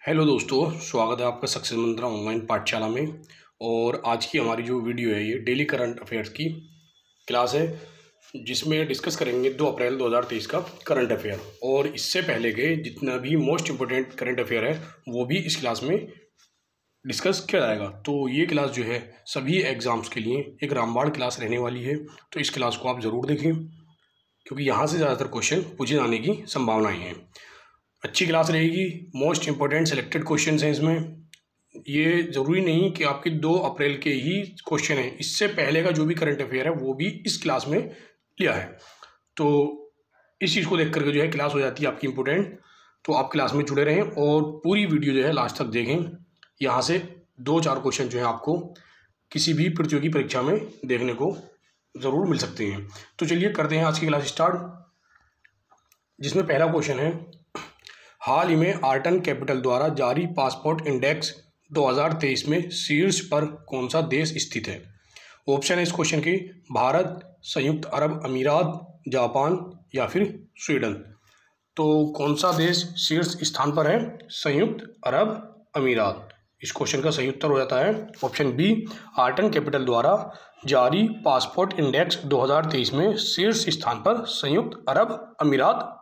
Hello दोस्तों, स्वागत है आपका सक्सेस मंत्रा ऑनलाइन पाठशाला में। और आज की हमारी जो वीडियो है ये डेली करंट अफेयर्स की क्लास है, जिसमें डिस्कस करेंगे 2 अप्रैल 2023 का करंट अफेयर। और इससे पहले के जितना भी मोस्ट इम्पोर्टेंट करंट अफेयर है वो भी इस क्लास में डिस्कस किया जाएगा। तो ये क्लास जो है सभी एग्ज़ाम्स के लिए एक रामबाण क्लास रहने वाली है, तो इस क्लास को आप ज़रूर देखें क्योंकि यहाँ से ज़्यादातर क्वेश्चन पूछे जाने की संभावनाएँ हैं। अच्छी क्लास रहेगी, मोस्ट इम्पोर्टेंट सेलेक्टेड क्वेश्चंस हैं इसमें। ये ज़रूरी नहीं कि आपके 2 अप्रैल के ही क्वेश्चन हैं, इससे पहले का जो भी करंट अफेयर है वो भी इस क्लास में लिया है। तो इस चीज़ को देख करके जो है क्लास हो जाती है आपकी इम्पोर्टेंट। तो आप क्लास में जुड़े रहें और पूरी वीडियो जो है लास्ट तक देखें। यहाँ से 2-4 क्वेश्चन जो है आपको किसी भी प्रतियोगी परीक्षा में देखने को ज़रूर मिल सकते हैं। तो चलिए करते हैं आज की क्लास स्टार्ट, जिसमें पहला क्वेश्चन है, हाल ही में आर्टन कैपिटल द्वारा जारी पासपोर्ट इंडेक्स 2023 में शीर्ष पर कौन सा देश स्थित है? ऑप्शन है इस क्वेश्चन के, भारत, संयुक्त अरब अमीरात, जापान या फिर स्वीडन। तो कौन सा देश शीर्ष स्थान पर है? संयुक्त अरब अमीरात। इस क्वेश्चन का सही उत्तर हो जाता है ऑप्शन बी, आर्टन कैपिटल द्वारा जारी पासपोर्ट इंडेक्स 2023 में शीर्ष स्थान पर संयुक्त अरब अमीरात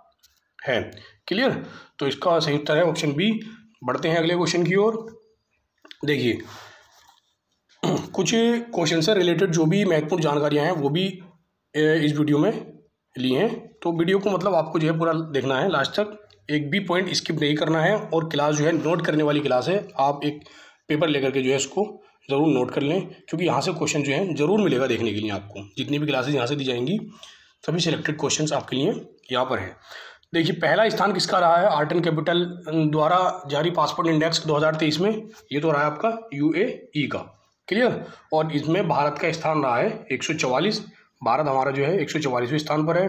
है। क्लियर? तो इसका सही उत्तर है ऑप्शन बी। बढ़ते हैं अगले क्वेश्चन की ओर। देखिए, कुछ क्वेश्चन से रिलेटेड जो भी महत्वपूर्ण जानकारियां हैं वो भी इस वीडियो में ली हैं। तो वीडियो को मतलब आपको जो है पूरा देखना है लास्ट तक, एक भी पॉइंट स्किप नहीं करना है। और क्लास जो है नोट करने वाली क्लास है, आप एक पेपर लेकर के जो है इसको ज़रूर नोट कर लें, क्योंकि यहाँ से क्वेश्चन जो है ज़रूर मिलेगा देखने के लिए आपको। जितनी भी क्लासेज यहाँ से दी जाएंगी सभी सिलेक्टेड क्वेश्चन आपके लिए यहाँ पर है। देखिए, पहला स्थान किसका रहा है आर्टन कैपिटल द्वारा जारी पासपोर्ट इंडेक्स 2023 में? ये तो रहा है आपका यूएई का। क्लियर? और इसमें भारत का स्थान रहा है 144। भारत हमारा जो है 144वें स्थान पर है।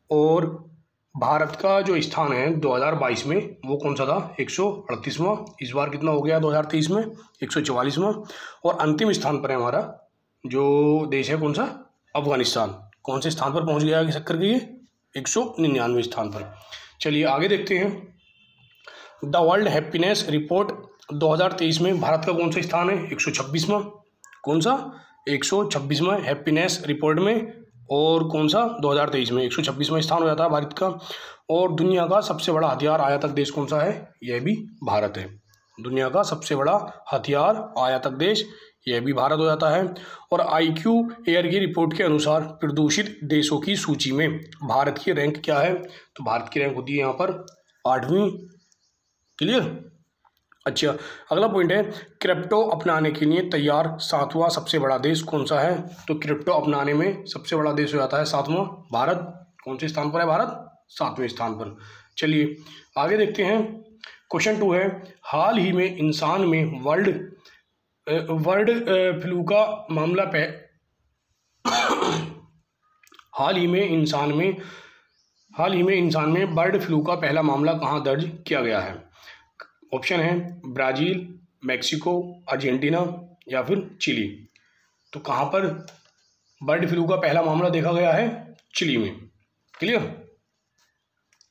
और भारत का जो स्थान है 2022 में वो कौन सा था? 138वां। इस बार कितना हो गया 2023 में? 144वां। और अंतिम स्थान पर है हमारा जो देश है, कौन सा? अफगानिस्तान। कौन से स्थान पर पहुंच गया आगे चक्कर के? 199वें स्थान पर। चलिए आगे देखते हैं। द वर्ल्ड हैप्पीनेस रिपोर्ट 2023 में भारत का कौन सा स्थान है? 126वां। कौन सा? 126वां हैप्पीनेस रिपोर्ट में। और कौन सा? 2023 में 126वां स्थान हो जाता है भारत का। और दुनिया का सबसे बड़ा हथियार आयातक देश कौन सा है? यह भी भारत है। दुनिया का सबसे बड़ा हथियार आयातक देश, यह भी भारत हो जाता है। और IQ एयर की रिपोर्ट के अनुसार प्रदूषित देशों की सूची में भारत की रैंक क्या है? तो भारत की रैंक होती है यहाँ पर 8वीं। क्लियर? अच्छा, अगला पॉइंट है, क्रिप्टो अपनाने के लिए तैयार 7वां सबसे बड़ा देश कौन सा है? तो क्रिप्टो अपनाने में सबसे बड़ा देश हो जाता है 7वां भारत। कौन से स्थान पर है भारत? 7वें स्थान पर। चलिए आगे देखते हैं। क्वेश्चन 2 है, हाल ही में इंसान में वर्ड फ्लू का मामला हाल ही में इंसान में बर्ड फ्लू का पहला मामला कहाँ दर्ज किया गया है? ऑप्शन है ब्राज़ील, मैक्सिको, अर्जेंटीना या फिर चिली। तो कहाँ पर बर्ड फ्लू का पहला मामला देखा गया है? चिली में। क्लियर?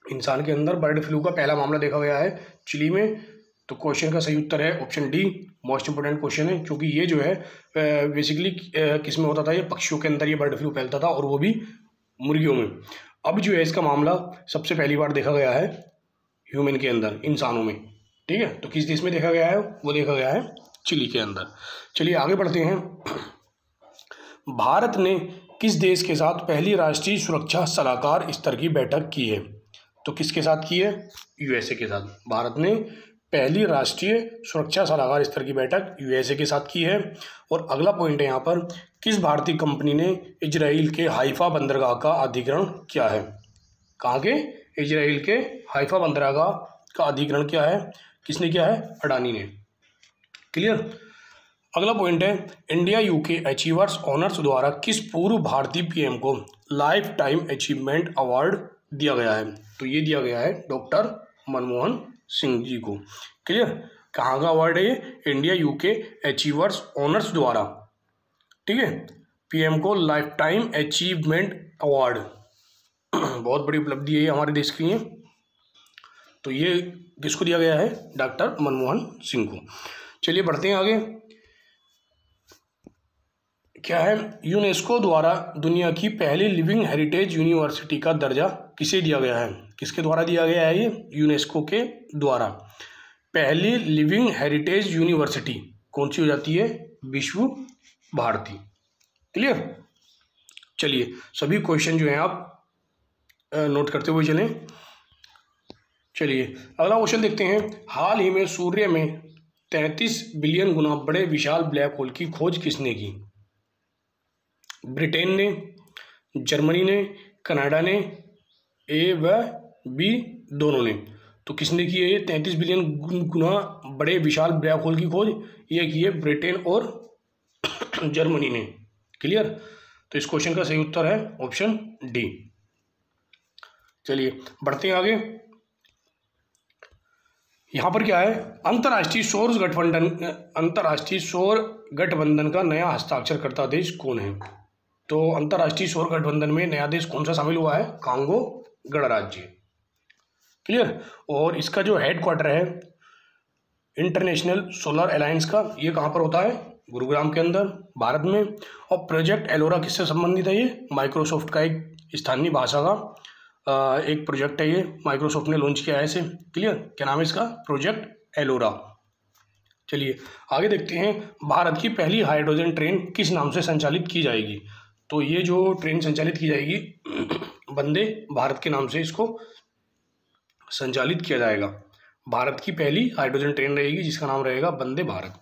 इंसान के अंदर बर्ड फ्लू का पहला मामला देखा गया है चिली में। तो क्वेश्चन का सही उत्तर है option D. Most important question है, क्योंकि ये जो है बेसिकली किस में होता था? ये पक्षियों के अंदर ये बर्ड फ्लू फैलता था, और वो भी मुर्गियों में। अब जो है इसका मामला सबसे पहली बार देखा गया है ह्यूमन के अंदर, इंसानों में। ठीक है? तो किस देश में देखा गया है? वो देखा गया है चिली के अंदर। चलिए आगे बढ़ते हैं। भारत ने किस देश के साथ पहली राष्ट्रीय सुरक्षा सलाहकार स्तर की बैठक की है? तो किसके साथ की है? USA के साथ। भारत ने पहली राष्ट्रीय सुरक्षा सलाहकार स्तर की बैठक USA के साथ की है। और अगला पॉइंट है यहाँ पर, किस भारतीय कंपनी ने इजराइल के हाइफा बंदरगाह का अधिग्रहण किया है? कहाँ के? इजराइल के हाइफा बंदरगाह का अधिग्रहण किया है? किसने किया है? अडानी ने। क्लियर? अगला पॉइंट है, इंडिया UK अचीवर्स ऑनर्स द्वारा किस पूर्व भारतीय PM को लाइफ टाइम अचीवमेंट अवार्ड दिया गया है? तो ये दिया गया है डॉक्टर मनमोहन सिंह जी को। क्लियर? कहाँ का अवार्ड है ये? इंडिया UK अचीवर्स ऑनर्स द्वारा। ठीक है? PM को लाइफ टाइम अचीवमेंट अवार्ड बहुत बड़ी उपलब्धि है हमारे देश के लिए। तो ये किसको दिया गया है? डॉक्टर मनमोहन सिंह को। चलिए बढ़ते हैं आगे। क्या है? यूनेस्को द्वारा दुनिया की पहली लिविंग हेरिटेज यूनिवर्सिटी का दर्जा किसे दिया गया है? किसके द्वारा दिया गया है? ये यूनेस्को के द्वारा पहली लिविंग हेरिटेज यूनिवर्सिटी कौन सी हो जाती है? विश्व भारती। क्लियर? चलिए सभी क्वेश्चन जो हैं आप नोट करते हुए चलें। चलिए अगला क्वेश्चन देखते हैं। हाल ही में सूर्य में 33 बिलियन गुना बड़े विशाल ब्लैक होल की खोज किसने की? ब्रिटेन ने, जर्मनी ने, कनाडा ने, ए व बी दोनों ने। तो किसने की है ये 33 बिलियन गुना बड़े विशाल ब्लैक होल की खोज? ये की है ब्रिटेन और जर्मनी ने। क्लियर? तो इस क्वेश्चन का सही उत्तर है ऑप्शन डी। चलिए बढ़ते हैं आगे। यहाँ पर क्या है? अंतर्राष्ट्रीय सौर गठबंधन का नया हस्ताक्षरकर्ता देश कौन है? तो अंतर्राष्ट्रीय सौर गठबंधन में नया देश कौन सा शामिल हुआ है? कांगो गणराज्य। क्लियर? और इसका जो हेडक्वार्टर है इंटरनेशनल सोलर अलायंस का, ये कहाँ पर होता है? गुरुग्राम के अंदर, भारत में। और प्रोजेक्ट एलोरा किससे संबंधित है? ये माइक्रोसॉफ्ट का एक स्थानीय भाषा का एक प्रोजेक्ट है, ये माइक्रोसॉफ्ट ने लॉन्च किया है इसे। क्लियर? क्या नाम है इसका? प्रोजेक्ट एलोरा। चलिए आगे देखते हैं। भारत की पहली हाइड्रोजन ट्रेन किस नाम से संचालित की जाएगी? तो ये जो ट्रेन संचालित की जाएगी वंदे भारत के नाम से इसको संचालित किया जाएगा। भारत की पहली हाइड्रोजन ट्रेन रहेगी जिसका नाम रहेगा वंदे भारत।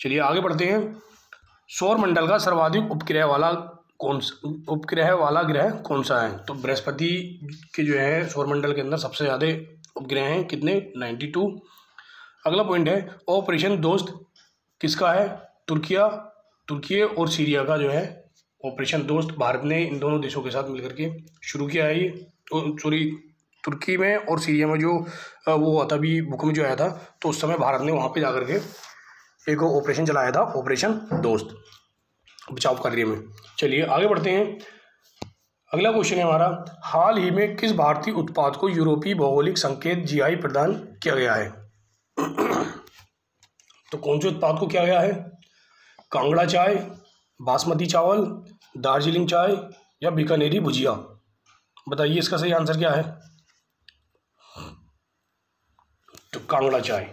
चलिए आगे बढ़ते हैं। सौर मंडल का सर्वाधिक उपग्रह वाला ग्रह कौन सा है? तो बृहस्पति के जो है सौरमंडल के अंदर सबसे ज़्यादा उपग्रह हैं। कितने? 92। अगला पॉइंट है ऑपरेशन दोस्त किसका है? तुर्की और सीरिया का जो है ऑपरेशन दोस्त भारत ने इन दोनों देशों के साथ मिलकर के शुरू किया है। ये तुर्की में और सीरिया में जो वो हुआ था अभी भूकंप जो आया था, तो उस समय भारत ने वहाँ पे जाकर के एक ऑपरेशन चलाया था, ऑपरेशन दोस्त, बचाव कार्य में। चलिए आगे बढ़ते हैं। अगला क्वेश्चन है हमारा, हाल ही में किस भारतीय उत्पाद को यूरोपीय भौगोलिक संकेत जीआई प्रदान किया गया है? तो कौन से उत्पाद को किया गया है? कांगड़ा चाय, बासमती चावल, दार्जिलिंग चाय या बीकानेरी भुजिया? बताइए इसका सही आंसर क्या है? तो कांगड़ा चाय।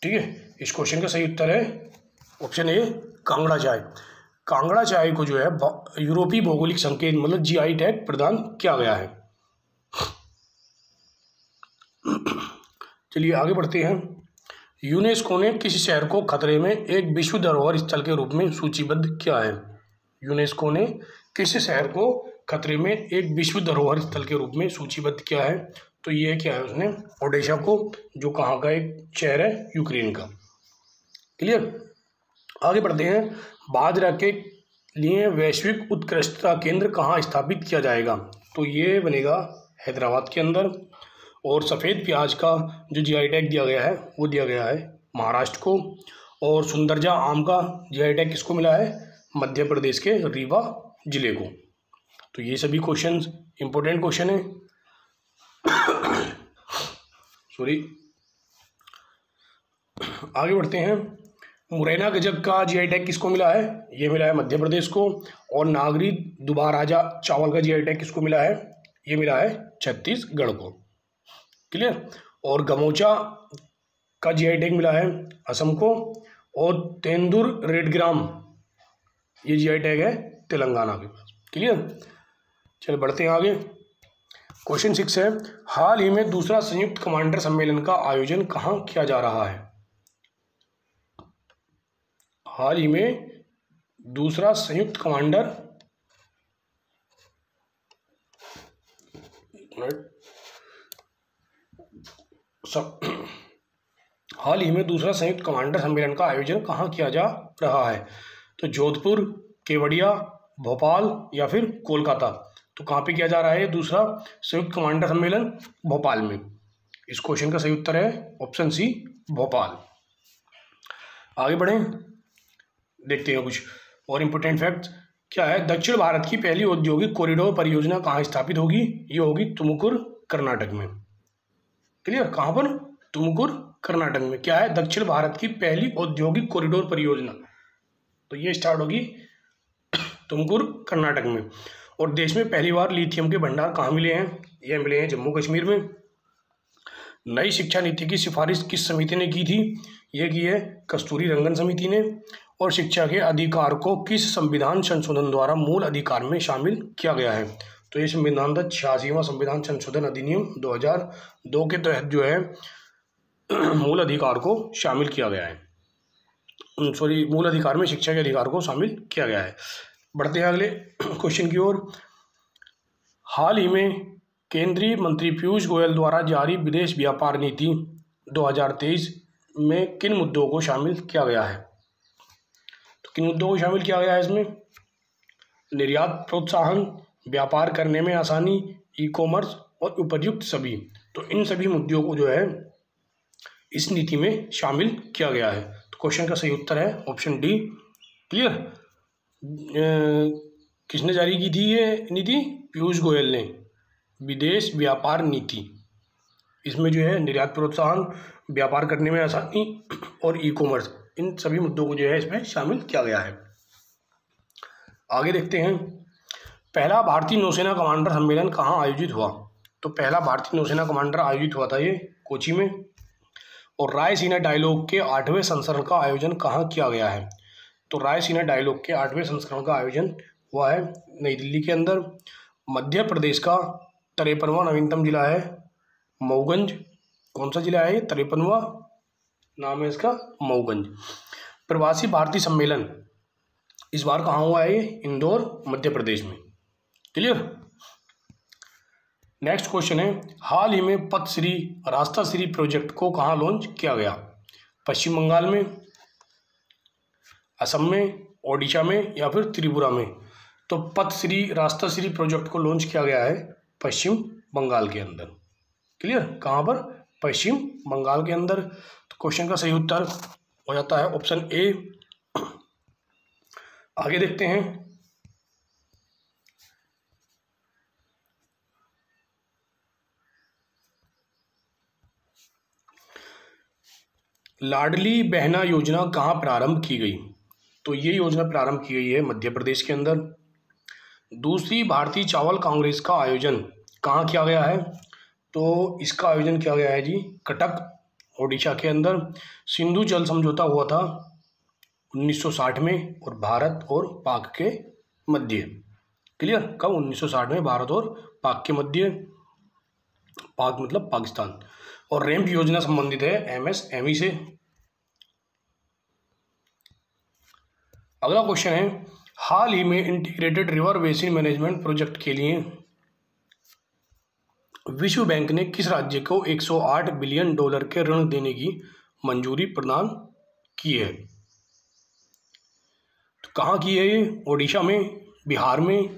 ठीक है, इस क्वेश्चन का सही उत्तर है ऑप्शन ए, कांगड़ा चाय। कांगड़ा चाय को जो है यूरोपीय भौगोलिक संकेत मतलब जीआई टैग प्रदान किया गया है। चलिए आगे बढ़ते हैं। यूनेस्को ने किस शहर को खतरे में एक विश्व धरोहर स्थल के रूप में सूचीबद्ध किया है? यूनेस्को ने किस शहर को खतरे में एक विश्व धरोहर स्थल के रूप में सूचीबद्ध किया है? तो ये क्या है उसने? ओडेशा को, जो कहाँ का एक शहर है, यूक्रेन का। क्लियर? आगे बढ़ते हैं। बाजरा के लिए वैश्विक उत्कृष्टता केंद्र कहाँ स्थापित किया जाएगा? तो ये बनेगा हैदराबाद के अंदर। और सफ़ेद प्याज का जो जीआई टैग दिया गया है वो दिया गया है महाराष्ट्र को। और सुंदरजा आम का जीआई टैग किसको मिला है? मध्य प्रदेश के रीवा जिले को। तो ये सभी क्वेश्चंस इंपॉर्टेंट क्वेश्चन है। सॉरी, आगे बढ़ते हैं। मुरैना गजक का जीआई टैग किसको मिला है? ये मिला है मध्य प्रदेश को। और नागरी दुबाराजा चावल का जीआई टैग किसको मिला है? ये मिला है छत्तीसगढ़ को। क्लियर? और गमोचा का जीआई टैग मिला है असम को। और तेंदुर रेड ग्राम ये जीआई टैग है तेलंगाना के पास। क्लियर? चलिए बढ़ते हैं आगे। क्वेश्चन 6 है, हाल ही में दूसरा संयुक्त कमांडर सम्मेलन का आयोजन कहाँ किया जा रहा है? हाल ही में दूसरा संयुक्त कमांडर हाल ही में दूसरा संयुक्त कमांडर सम्मेलन का आयोजन कहाँ किया जा रहा है? तो जोधपुर, केवड़िया, भोपाल या फिर कोलकाता? तो कहाँ पे किया जा रहा है दूसरा संयुक्त कमांडर सम्मेलन? भोपाल में। इस क्वेश्चन का सही उत्तर है ऑप्शन सी, भोपाल। आगे बढ़ें, देखते हैं कुछ और इम्पोर्टेंट फैक्ट्स। क्या है? दक्षिण भारत की पहली औद्योगिक कॉरिडोर परियोजना कहाँ स्थापित होगी? ये होगी तुमकुर, कर्नाटक में। क्लियर। कहाँ पर? तुमकुर कर्नाटक में। क्या है? दक्षिण भारत की पहली औद्योगिक कॉरिडोर परियोजना। तो ये स्टार्ट होगी तुमकुर कर्नाटक में। और देश में पहली बार लिथियम के भंडार कहाँ मिले हैं? ये मिले हैं जम्मू कश्मीर में। नई शिक्षा नीति की सिफारिश किस समिति ने की थी? ये की है कस्तूरी रंगन समिति ने। और शिक्षा के अधिकार को किस संविधान संशोधन द्वारा मूल अधिकार में शामिल किया गया है? तो ये संविधान था 86वां संविधान संशोधन अधिनियम 2002 के तहत जो है मूल अधिकार को शामिल किया गया है। मूल अधिकार में शिक्षा के अधिकार को शामिल किया गया है। बढ़ते हैं अगले क्वेश्चन की ओर। हाल ही में केंद्रीय मंत्री पीयूष गोयल द्वारा जारी विदेश व्यापार नीति 2023 में किन मुद्दों को शामिल किया गया है? तो किन मुद्दों को शामिल किया गया है इसमें? निर्यात प्रोत्साहन, व्यापार करने में आसानी, ई कॉमर्स और उपयुक्त सभी। तो इन सभी मुद्दों को जो है इस नीति में शामिल किया गया है। तो क्वेश्चन का सही उत्तर है ऑप्शन डी। क्लियर। किसने जारी की थी ये नीति? पीयूष गोयल ने। विदेश व्यापार नीति, इसमें जो है निर्यात प्रोत्साहन, व्यापार करने में आसानी और ई कॉमर्स, इन सभी मुद्दों को जो है इसमें शामिल किया गया है। आगे देखते हैं। पहला भारतीय नौसेना कमांडर सम्मेलन कहाँ आयोजित हुआ? तो पहला भारतीय नौसेना कमांडर आयोजित हुआ था ये कोची में। और रायसीना डायलॉग के 8वें संस्करण का आयोजन कहाँ किया गया है? तो रायसीना डायलॉग के 8वें संस्करण का आयोजन हुआ है नई दिल्ली के अंदर। मध्य प्रदेश का 53वां नवीनतम जिला है मऊगंज। कौन सा जिला है ये? 53वां नाम है इसका, मऊगंज। प्रवासी भारतीय सम्मेलन इस बार कहाँ हुआ है? ये इंदौर मध्य प्रदेश में। क्लियर। नेक्स्ट क्वेश्चन है। हाल ही में पथश्री रास्ता श्री प्रोजेक्ट को कहाँ लॉन्च किया गया? पश्चिम बंगाल में, असम में, ओडिशा में या फिर त्रिपुरा में? तो पथश्री रास्ता श्री प्रोजेक्ट को लॉन्च किया गया है पश्चिम बंगाल के अंदर। क्लियर। कहाँ पर? पश्चिम बंगाल के अंदर। तो क्वेश्चन का सही उत्तर हो जाता है ऑप्शन ए। आगे देखते हैं। लाडली बहना योजना कहाँ प्रारंभ की गई? तो ये योजना प्रारंभ की गई है मध्य प्रदेश के अंदर। दूसरी भारतीय चावल कांग्रेस का आयोजन कहाँ किया गया है? तो इसका आयोजन किया गया है जी कटक ओडिशा के अंदर। सिंधु जल समझौता हुआ था 1960 में और भारत और पाक के मध्य। क्लियर। कब? 1960 में भारत और पाक के मध्य। पाक मतलब पाकिस्तान। और रैंप योजना संबंधित है एमएसएमई से। अगला क्वेश्चन है। हाल ही में integrated river basin management project के लिए विश्व बैंक ने किस राज्य को 108 बिलियन डॉलर के ऋण देने की मंजूरी प्रदान की है? तो कहाँ की है ये? ओडिशा में, बिहार में,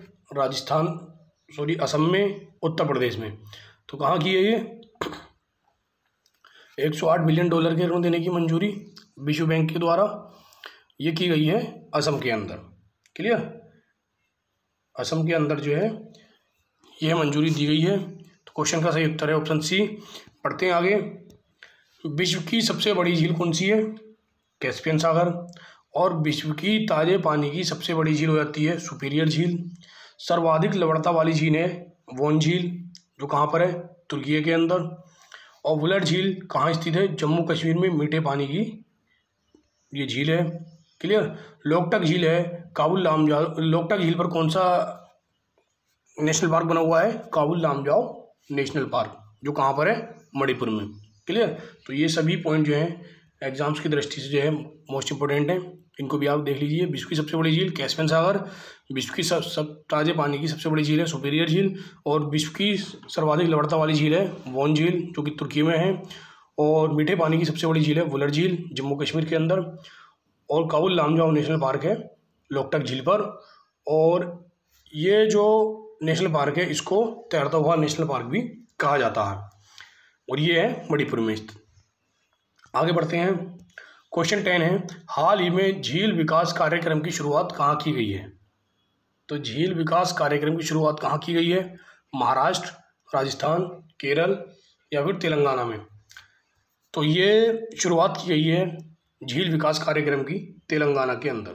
असम में, उत्तर प्रदेश में। तो कहाँ की है ये? 108 बिलियन डॉलर के ऋण देने की मंजूरी विश्व बैंक के द्वारा ये की गई है असम के अंदर। क्लियर। असम के अंदर जो है यह मंजूरी दी गई है। तो क्वेश्चन का सही उत्तर है ऑप्शन सी। पढ़ते हैं आगे। विश्व की सबसे बड़ी झील कौन सी है? कैस्पियन सागर। और विश्व की ताजे पानी की सबसे बड़ी झील हो जाती है सुपीरियर झील। सर्वाधिक लवणता वाली झील है वोन झील, जो कहाँ पर है? तुर्की के अंदर। और वुलर झील कहाँ स्थित है? जम्मू कश्मीर में मीठे पानी की ये झील है। क्लियर। लोकटक झील है काबुल लामजाओ। लोकटक झील पर कौन सा नेशनल पार्क बना हुआ है? काबुल लामजाओ नेशनल पार्क, जो कहाँ पर है? मणिपुर में। क्लियर। तो ये सभी पॉइंट जो हैं एग्जाम्स की दृष्टि से जो है मोस्ट इंपोर्टेंट हैं, इनको भी आप देख लीजिए। विश्व की सबसे बड़ी झील कैस्पियन सागर, विश्व की सब ताजे पानी की सबसे बड़ी झील है सुपीरियर झील, और विश्व की सर्वाधिक लवणता वाली झील है वोन झील, जो कि तुर्की में है, और मीठे पानी की सबसे बड़ी झील है वुलर झील जम्मू कश्मीर के अंदर, और काबुल लामजाओ नेशनल पार्क है लोकटक झील पर। और ये जो नेशनल पार्क है इसको तैरता हुआ नेशनल पार्क भी कहा जाता है, और ये है मणिपुर में स्थित। आगे बढ़ते हैं। क्वेश्चन 10 है। हाल ही में झील विकास कार्यक्रम की शुरुआत कहाँ की गई है? तो झील विकास कार्यक्रम की शुरुआत कहाँ की गई है? महाराष्ट्र, राजस्थान, केरल या फिर तेलंगाना में। तो ये शुरुआत की गई है झील विकास कार्यक्रम की तेलंगाना के अंदर।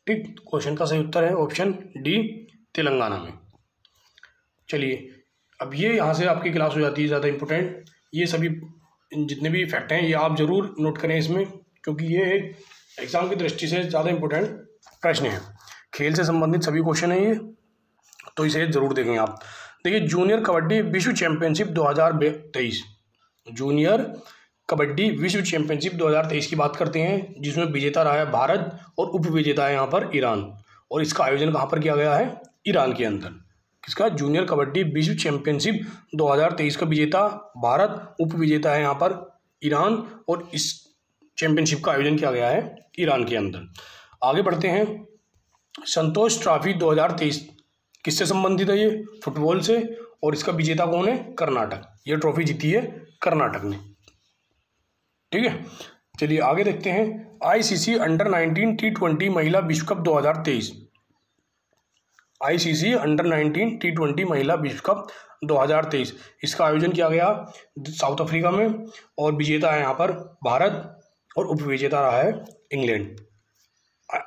ठीक, क्वेश्चन का सही उत्तर है ऑप्शन डी, तेलंगाना में। चलिए, अब ये यहाँ से आपकी क्लास हो जाती है ज़्यादा इम्पोर्टेंट। ये सभी जितने भी फैक्ट हैं ये आप ज़रूर नोट करें इसमें, क्योंकि ये एक एग्ज़ाम की दृष्टि से ज़्यादा इम्पोर्टेंट प्रश्न है। खेल से संबंधित सभी क्वेश्चन हैं ये, तो इसे ज़रूर देखें आप। देखिए, जूनियर कबड्डी विश्व चैंपियनशिप 2023, जूनियर कबड्डी विश्व चैंपियनशिप 2023 की बात करते हैं, जिसमें विजेता रहा है भारत और उप विजेता है यहाँ पर ईरान। और इसका आयोजन कहाँ पर किया गया है? ईरान के अंदर। किसका? जूनियर कबड्डी विश्व चैंपियनशिप 2023 का विजेता भारत, उप विजेता है यहाँ पर ईरान, और इस चैंपियनशिप का आयोजन किया गया है ईरान के अंदर। आगे बढ़ते हैं। संतोष ट्रॉफी 2023 किससे संबंधित है? ये फुटबॉल से, और इसका विजेता कौन है? कर्नाटक। ये ट्रॉफी जीती है कर्नाटक ने। ठीक है, चलिए आगे देखते हैं। आईसीसी अंडर 19 T20 महिला विश्व कप 2023, आईसीसी अंडर 19 T20 महिला विश्व कप 2023, इसका आयोजन किया गया साउथ अफ्रीका में, और विजेता है यहाँ पर भारत, और उप विजेता रहा है इंग्लैंड।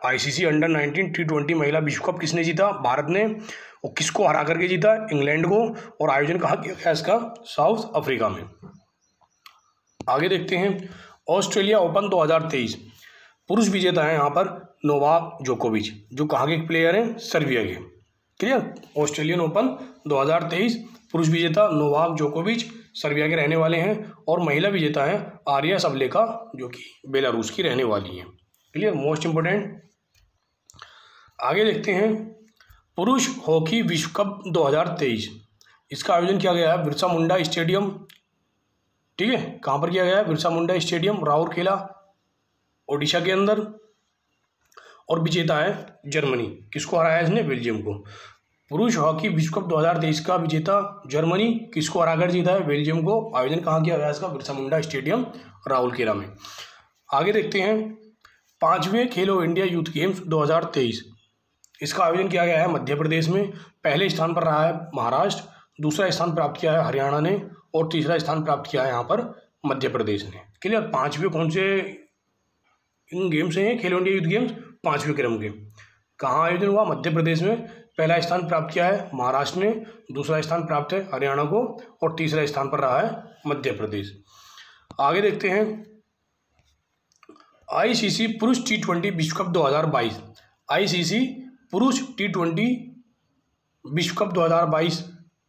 आईसीसी अंडर 19 T20 महिला विश्व कप किसने जीता? भारत ने। और किसको हरा करके जीता? इंग्लैंड को। और आयोजन कहाँ किया गया इसका? साउथ अफ्रीका में। आगे देखते हैं। ऑस्ट्रेलिया ओपन 2023, पुरुष विजेता है यहाँ पर नोवाक जोकोविच, जो कहाँ के प्लेयर हैं? सर्बिया के। क्लियर? ऑस्ट्रेलियन ओपन 2023 पुरुष विजेता नोवाक जोकोविच सर्बिया के रहने वाले हैं, और महिला विजेता है आर्या सबलेका, जो कि बेलारूस की रहने वाली हैं। क्लियर? Most important. आगे देखते हैं। पुरुष हॉकी विश्व कप 2023, इसका आयोजन किया गया है बिरसा मुंडा स्टेडियम। ठीक है, कहाँ पर किया गया है? बिरसा मुंडा स्टेडियम, राउरकेला, ओडिशा के अंदर। और विजेता है जर्मनी। किसको हराया इसने? बेल्जियम को। पुरुष हॉकी विश्व कप 2023 का विजेता जर्मनी, किसको हराकर जीता है? बेल्जियम को। आयोजन कहाँ किया गया इसका? बिरसा मुंडा स्टेडियम, राउरकेला में। आगे देखते हैं। 5वें खेलो इंडिया यूथ गेम्स 2023, इसका आयोजन किया गया है मध्य प्रदेश में। पहले स्थान पर रहा है महाराष्ट्र, दूसरा स्थान प्राप्त किया है हरियाणा ने, और तीसरा स्थान प्राप्त किया है यहाँ पर मध्य प्रदेश ने। क्लियर? 5वें कौन से इन गेम्स हैं? खेलो इंडिया यूथ गेम्स 5वें क्रम के। कहाँ आयोजन हुआ? मध्य प्रदेश में। पहला स्थान प्राप्त किया है महाराष्ट्र ने, दूसरा स्थान प्राप्त है हरियाणा को, और तीसरा स्थान पर रहा है मध्य प्रदेश। आगे देखते हैं। आईसीसी पुरुष T20 विश्व कप 2022, आईसीसी पुरुष T20 विश्व कप 2022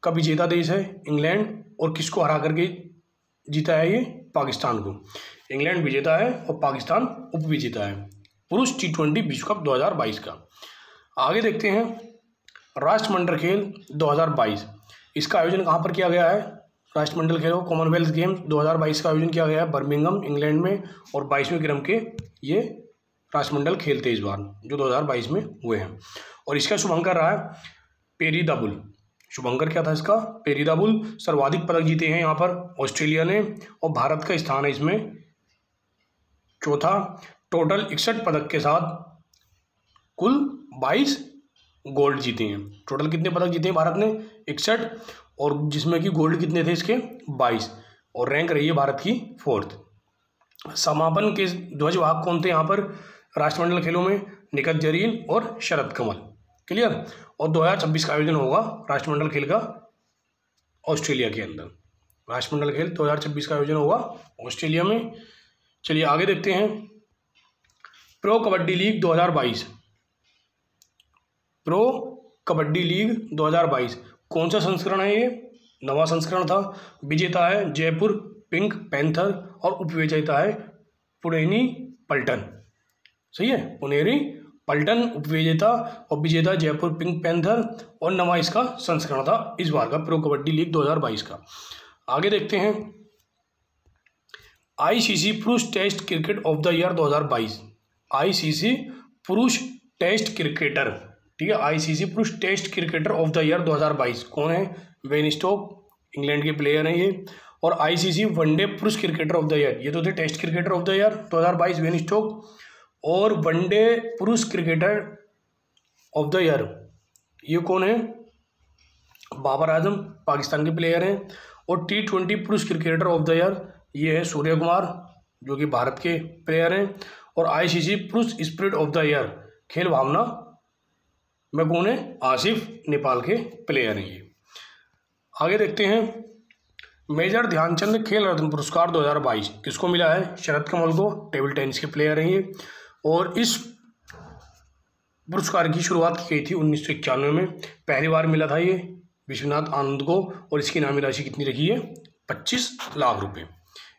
का विजेता देश है इंग्लैंड, और किसको हरा करके जीता है ये? पाकिस्तान को। इंग्लैंड विजेता है और पाकिस्तान उप विजेता है पुरुष T20 विश्व कप 2022 का। आगे देखते हैं। राष्ट्रमंडल खेल 2022, इसका आयोजन कहाँ पर किया गया है? राष्ट्रमंडल खेलों कॉमनवेल्थ गेम्स 2022 का आयोजन किया गया है बर्मिंघम, इंग्लैंड में, और 22वें क्रम के ये राष्ट्रमंडल खेल थे इस बार, जो 2022 में हुए हैं। और इसका शुभंकर रहा है पेरीदाबुल। शुभंकर क्या था इसका? पेरीदाबुल। सर्वाधिक पदक जीते हैं यहाँ पर ऑस्ट्रेलिया ने, और भारत का स्थान है इसमें चौथा। टोटल 61 पदक के साथ कुल 22 गोल्ड जीते हैं। टोटल कितने पदक जीते हैं भारत ने? 61, और जिसमें कि गोल्ड कितने थे इसके? 22, और रैंक रही है भारत की 4th। समापन के ध्वजवाहक कौन थे यहाँ पर राष्ट्रमंडल खेलों में? निखत जरीन और शरद कमल। क्लियर? और 2026 का आयोजन होगा राष्ट्रमंडल खेल का ऑस्ट्रेलिया के अंदर। राष्ट्रमंडल खेल 2026 का आयोजन होगा ऑस्ट्रेलिया में। चलिए आगे देखते हैं। Pro kabaddi league 2022, pro kabaddi league 2022 कौन सा संस्करण है? ये नवा संस्करण था। विजेता है जयपुर पिंक पैंथर, और उपविजेता है पुनेरी पल्टन। सही है, पुनेरी पल्टन उपविजेता, और विजेता जयपुर पिंक पैंथर, और नवा इसका संस्करण था इस बार का प्रो कबड्डी लीग 2022 का। आगे देखते हैं। आईसीसी पुरुष test cricket of the year 2022, ICC पुरुष टेस्ट क्रिकेटर। ठीक है, आईसीसी पुरुष test cricketer of the year 2022 कौन है? वेन स्टोक, इंग्लैंड के प्लेयर हैं ये। और आईसीसी वनडे पुरुष क्रिकेटर ऑफ द ईयर, ये तो थे test cricketer of the year 2022 Wayne Stoke, और वनडे पुरुष क्रिकेटर ऑफ द ईयर ये कौन है? बाबर आजम, पाकिस्तान के प्लेयर हैं। और T20 पुरुष क्रिकेटर ऑफ द ईयर ये है सूर्य कुमार जो कि भारत के प्लेयर हैं। और ICC पुरुष स्पिरिट ऑफ द ईयर खेल भावना में कौन है? आसिफ, नेपाल के प्लेयर हैं ये। आगे देखते हैं मेजर ध्यानचंद खेल रत्न पुरस्कार 2022 किसको मिला है? शरद कमल को, टेबल टेनिस के प्लेयर हैं ये। और इस पुरस्कार की शुरुआत की गई थी 1991 में, पहली बार मिला था ये विश्वनाथ आनंद को और इसकी इनामी राशि कितनी रखी है? 25 लाख रुपए।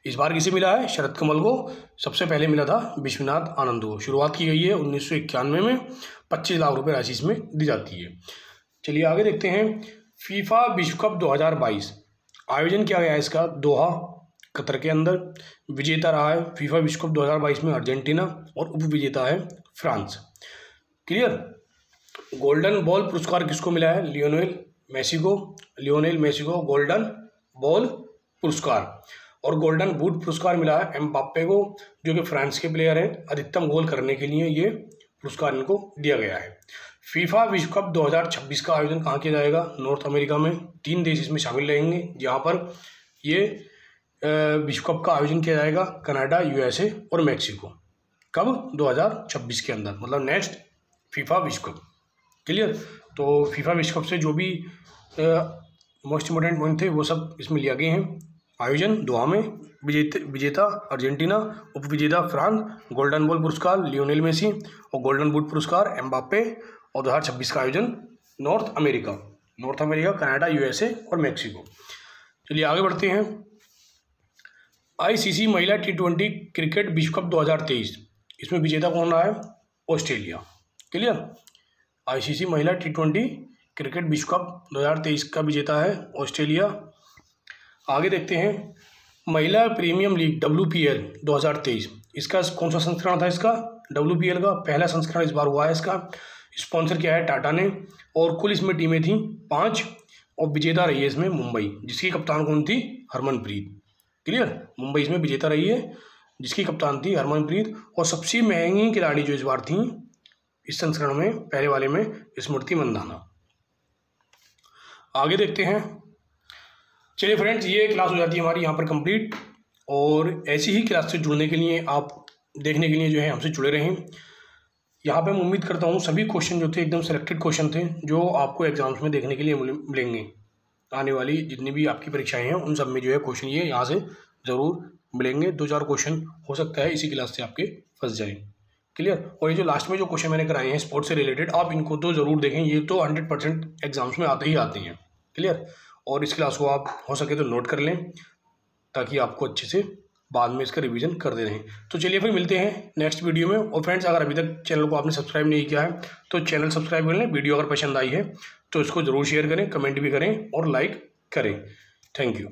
इस बार किसे मिला है? शरद कमल को। सबसे पहले मिला था विश्वनाथ आनंद को। शुरुआत की गई है 1991 में, 25 लाख रुपए राशि इसमें दी जाती है। चलिए आगे देखते हैं फीफा विश्व कप 2022 आयोजन किया गया है इसका दोहा कतर के अंदर। विजेता रहा है फीफा विश्व कप 2022 में अर्जेंटीना और उप विजेता है फ्रांस। क्लियर। गोल्डन बॉल पुरस्कार किसको मिला है? लियोनेल मेसी को गोल्डन बॉल पुरस्कार। और गोल्डन बूट पुरस्कार मिला है एम्बाप्पे को जो कि फ्रांस के प्लेयर हैं। अधिकतम गोल करने के लिए ये पुरस्कार इनको दिया गया है। फीफा विश्व कप 2026 का आयोजन कहाँ किया जाएगा? नॉर्थ अमेरिका में। 3 देश इसमें शामिल रहेंगे जहाँ पर ये विश्व कप का आयोजन किया जाएगा, कनाडा, USA और मैक्सिको। कब? 2026 के अंदर, मतलब नेक्स्ट फीफा विश्व कप। क्लियर। तो फीफा विश्व कप से जो भी मोस्ट इम्पोर्टेंट पॉइंट थे वो सब इसमें लिया गए हैं। आयोजन दोहा में, विजेता अर्जेंटीना, उप विजेता फ्रांस, गोल्डन बॉल पुरस्कार लियोनेल मेसी और गोल्डन बूट पुरस्कार एम्बाप्पे। और 2026 का आयोजन नॉर्थ अमेरिका, कनाडा, USA और मैक्सिको। चलिए आगे बढ़ते हैं। ICC महिला T20 क्रिकेट विश्व कप 2023 इसमें विजेता कौन रहा है? ऑस्ट्रेलिया। क्लियर। ICC महिला T20 क्रिकेट विश्व कप 2023 का विजेता है ऑस्ट्रेलिया। आगे देखते हैं महिला प्रीमियम लीग WPL 2023 इसका कौन सा संस्करण था? इसका WPL का पहला संस्करण इस बार हुआ है इसका। स्पॉन्सर किया है टाटा ने। और कुल इसमें टीमें थी 5 और विजेता रही है इसमें मुंबई, जिसकी कप्तान कौन थी? हरमनप्रीत। क्लियर। मुंबई इसमें विजेता रही है जिसकी कप्तान थी हरमनप्रीत। और सबसे महंगी खिलाड़ी जो इस बार थी इस संस्करण में, पहले वाले में, स्मृति मंदाना। आगे देखते हैं। चलिए फ्रेंड्स, ये क्लास हो जाती है हमारी यहाँ पर कंप्लीट। और ऐसी ही क्लास से जुड़ने के लिए आप देखने के लिए जो है हमसे जुड़े रहें। यहाँ पे मैं उम्मीद करता हूँ सभी क्वेश्चन जो थे एकदम सेलेक्टेड क्वेश्चन थे जो आपको एग्जाम्स में देखने के लिए मिलेंगे। आने वाली जितनी भी आपकी परीक्षाएं हैं उन सब में जो है क्वेश्चन ये यहाँ से ज़रूर मिलेंगे। 2-4 क्वेश्चन हो सकता है इसी क्लास से आपके फंस जाएँ। क्लियर। और ये जो लास्ट में जो क्वेश्चन मैंने कराए हैं स्पोर्ट्स से रिलेटेड, आप इनको तो ज़रूर देखें, ये तो 100% एग्जाम्स में आते ही आते हैं। क्लियर। और इस क्लास को आप हो सके तो नोट कर लें ताकि आपको अच्छे से बाद में इसका रिवीजन कर दे रहें। तो चलिए फिर मिलते हैं नेक्स्ट वीडियो में। और फ्रेंड्स, अगर अभी तक चैनल को आपने सब्सक्राइब नहीं किया है तो चैनल सब्सक्राइब कर लें। वीडियो अगर पसंद आई है तो इसको ज़रूर शेयर करें, कमेंट भी करें और लाइक करें। Thank you.